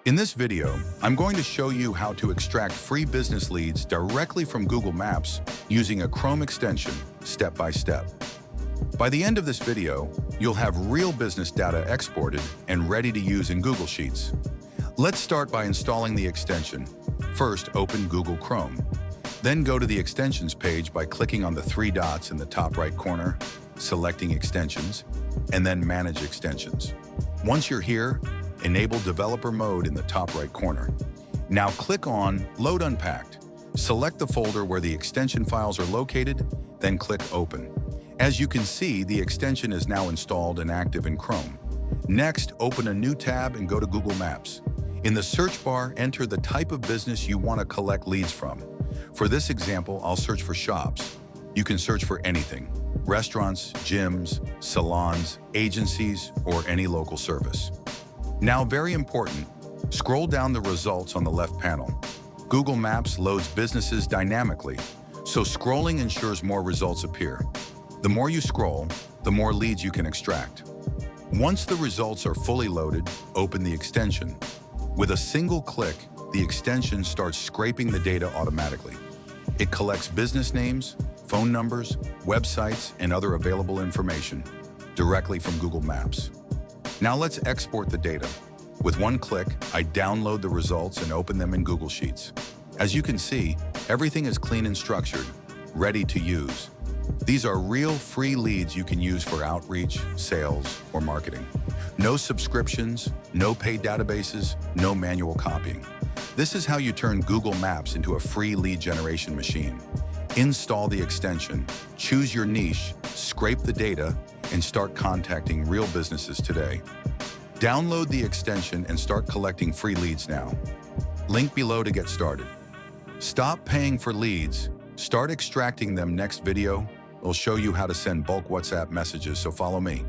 In this video, I'm going to show you how to extract free business leads directly from Google Maps using a Chrome extension, step by step. By the end of this video, you'll have real business data exported and ready to use in Google Sheets. Let's start by installing the extension. First, open Google Chrome. Then go to the Extensions page by clicking on the three dots in the top right corner, selecting Extensions, and then Manage Extensions. Once you're here, enable Developer Mode in the top right corner. Now click on Load Unpacked. Select the folder where the extension files are located, then click Open. As you can see, the extension is now installed and active in Chrome. Next, open a new tab and go to Google Maps. In the search bar, enter the type of business you want to collect leads from. For this example, I'll search for shops. You can search for anything: restaurants, gyms, salons, agencies, or any local service. Now, very important, scroll down the results on the left panel. Google Maps loads businesses dynamically, so scrolling ensures more results appear. The more you scroll, the more leads you can extract. Once the results are fully loaded, open the extension. With a single click, the extension starts scraping the data automatically. It collects business names, phone numbers, websites, and other available information directly from Google Maps. Now let's export the data. With one click, I download the results and open them in Google Sheets. As you can see, everything is clean and structured, ready to use. These are real free leads you can use for outreach, sales, or marketing. No subscriptions, no paid databases, no manual copying. This is how you turn Google Maps into a free lead generation machine. Install the extension, choose your niche, scrape the data, and start contacting real businesses today. Download the extension and start collecting free leads now. Link below to get started. Stop paying for leads. Start extracting them. Next video will show you how to send bulk WhatsApp messages, so follow me.